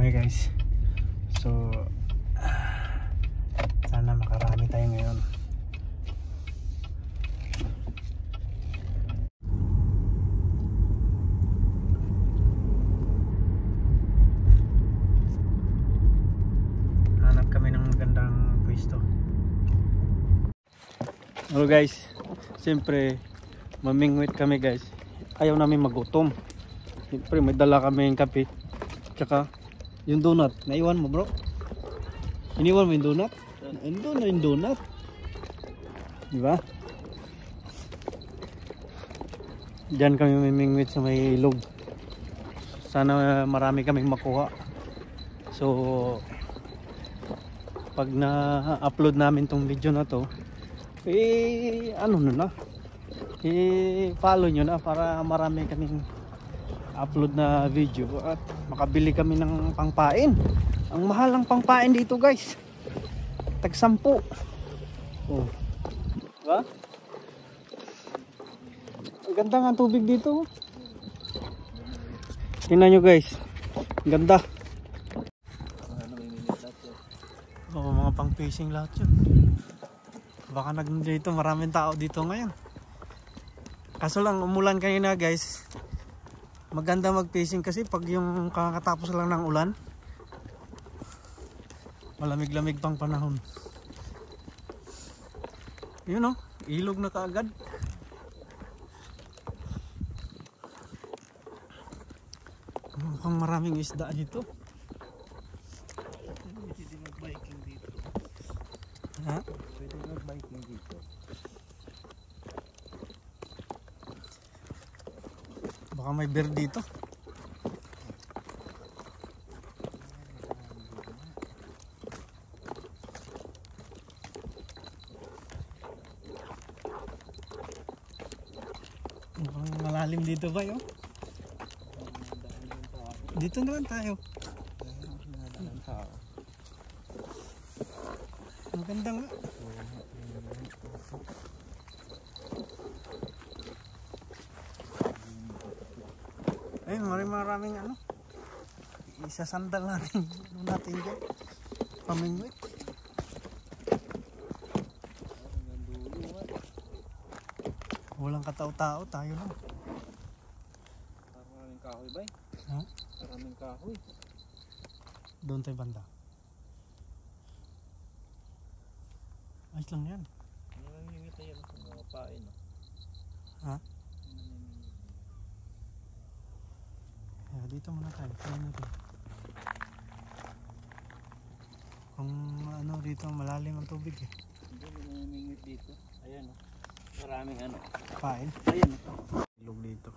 kami guys. So sana makarami tayo ngayon. Hanap kami ng magandang pwesto. Hello guys, siyempre mamingwit kami guys. Ayaw namin magutom. Siyempre may dala kami yung kape, tsaka yung donut. Naiwan mo bro? Iniwan mo yung donut? Ando na yung donut, diba? Diyan kami mamingwit sa may ilog. Sana marami kaming makuha. So pag na-upload namin tong video na to, ano na, follow nyo na para marami kaming upload na video at makabili kami ng pangpain. Ang mahal ng pangpain dito guys, tag 10. Oh, diba? Ang ganda ng tubig dito. Tingnan nyo guys, ang ganda. Oh, mga pang fishing lahat yun. Baka dito maraming tao dito ngayon. Kaso lang umulan kanina guys. Maganda mag fishing kasi pag yung kakatapos lang ng ulan, malamig-lamig pang panahon. Yun o, ilog na kaagad. Mukhang maraming isda dito. Pwede mag-biking dito. Ha? Pwede mag-biking dito. Baka may bear dito. Mukhang malalim dito ba yun? Dito na lang tayo. Maganda nga. Ay, maraming ano. Isasandal natin. Ano natin dyan? Pamingwit. Walang katao-tao, tayo lang. Maraming kahoy ba? Ha? Maraming kahoy. Doon tayo banda. Ayos lang yan. Namimingit na yan sa mga pain. Ha? Yeah, dito muna tayo. Tayo natin. Kung ano dito malalim ang tubig eh. Hindi mo namimingit dito. Ayan o. Maraming ano. Pain. Ayan o. Ilog dito.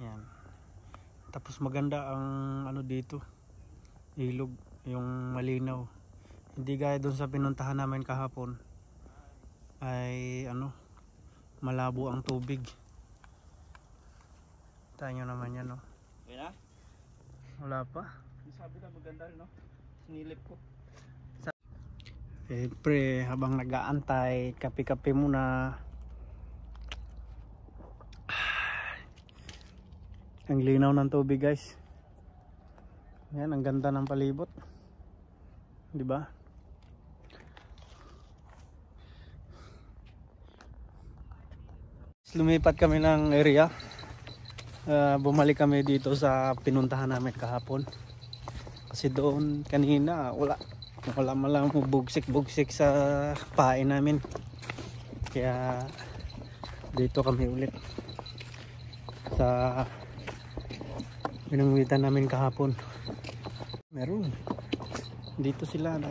Yan. Tapos maganda ang ano dito. Ilog. Yung malinaw. Hindi gaya doon sa pinuntahan namin kahapon. Ay ano. Malabo ang tubig. Tayo nyo naman yan no. Okay na? Wala pa. Sabi na maganda rin no. Sinilip ko. Siyempre habang nag-aantay, kape-kape muna. Ang linaw ng tubig guys. Yan, ang ganda ng palibot. Diba? Lumipat kami ng area. Bumalik kami dito sa pinuntahan namin kahapon. Kasi doon kanina wala malang bugsik-bugsik sa pain namin. Kaya dito kami ulit sa pinangwitan namin kahapon. Meron. Dito sila.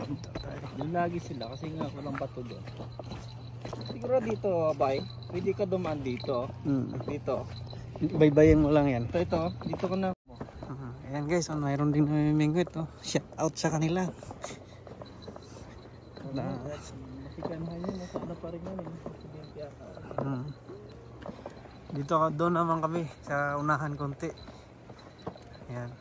Lagi sila kasi nga walang bato doon. Siguro dito, bay. Pwede ka dumaan dito. Dito. Baybayin mo lang yan. Ito. Dito ka na. Ayan guys, mayroon din namimingwit. Shout out sa kanila. Masikanahan yun. Nasaan pa rin namin. Dito doon naman kami sa unahan konti. Ayan.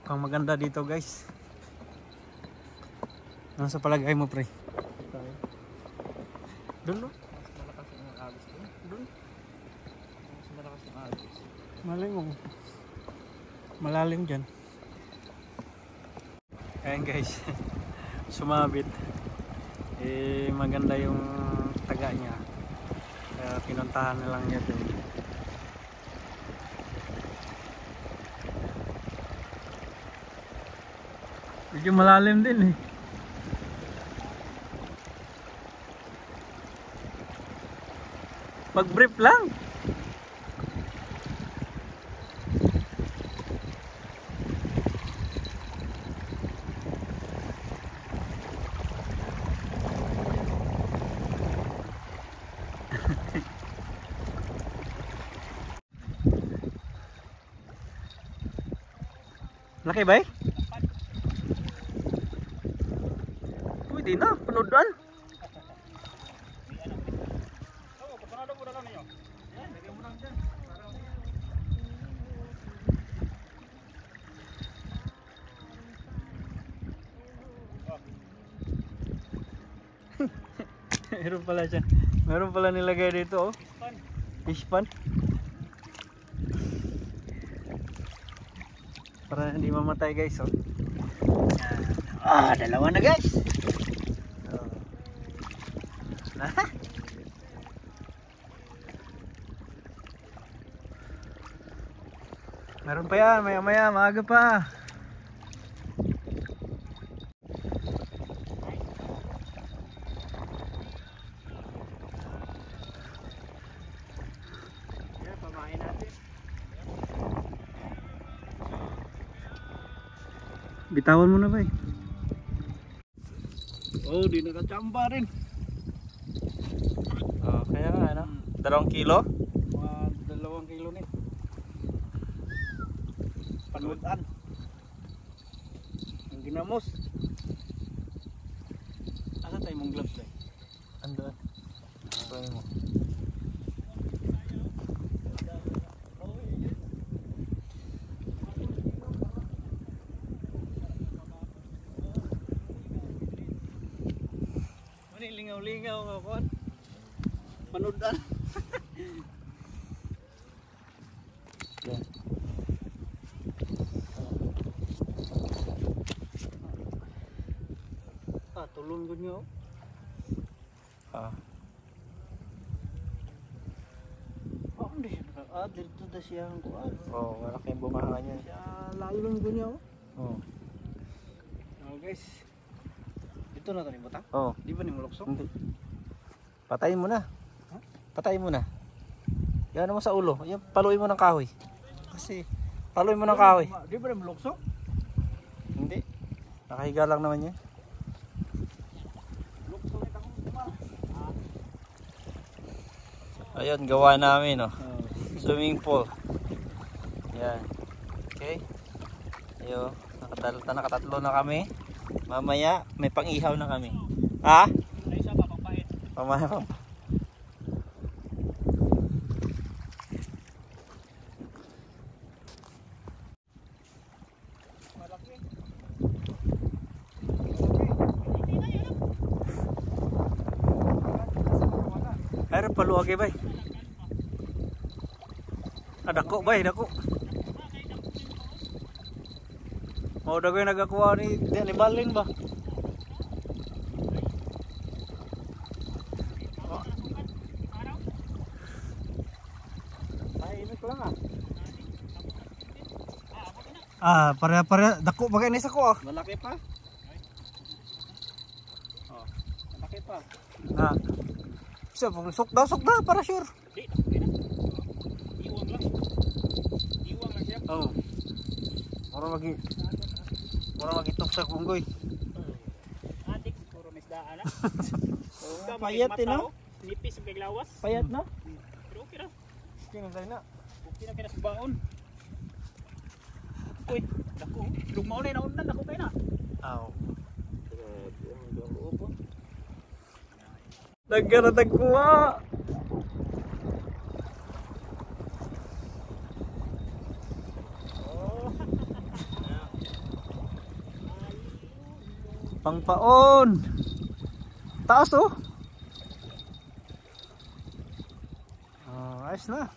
Ang maganda dito guys, Ano sa palagay mo, pre? Doon, no? Mas malakas yung agos ko. Doon. Mas malakas yung agos. Malay mo. Malalim dyan. Ayan guys. Sumabit. Eh, maganda yung taga niya. Kaya pinuntahan na lang niya doon. Medyo malalim din eh. Pag-brief lang. Laki ba eh? Pwede na, panoodaan. Meron pala siya. Meron pala nilagay dito oh. Fish pan. Para hindi mamatay guys oh. Dalawa na guys. Meron pa yan, maya maya, maaga pa. Pamain natin. Bitawan mo na ba eh? Oh, di nakachamba rin. Kaya nga ano? 2 kilo? Mga 2 kilo ni. Panudan. Ang ginamos. Asa tayo mong gloves eh? Andun. Pwede mo. Lingaw-lingaw nga kon. Panudan. Yan. Tulong ko nyo. Hindi. Dito na siya ang kuwan. Malaki yung bumaha niya. Siya lalong ko nyo. Guys. Ito na ito ni Butang? Di ba ni Muluksok? Hindi. Patayin mo na. Patayin mo na. Yan mo sa ulo. Yan, paluin mo ng kahoy. Kasi, paluin mo ng kahoy. Di ba ni Muluksok? Hindi. Nakahiga lang naman yan. Muluksok ito akong kumal. Ayun, gawa namin swimming pool. Yan. Okay. Ayun, nakatatlo na kami. Mamaya may pang-ihaw na kami. Ha? Ay isa pa pagpait. Mamaya pa. Malaki. Ayun, paluwag eh, bay. Dako, bay, dako. Mau dagoy nagakuha ni Balin ba? Tahimik lang Pare-pare dako bagay ni sa ko ah. Malaki pa? Malaki pa. Bisa sok daw para sure. Iwang lang. Iwang lang siya. Mura magitok sa kunggoy. Adik, puro misdaan na. Payat no? Nipis ang biglawas. Payat na? Pero okay na. Tingnan tayo na. Okay na kaya sa baon. Uy, dako. Lumaw na yun, dako kayo na. Nagkaratag kuha. Pangpaon. Taas oh. Ayos na.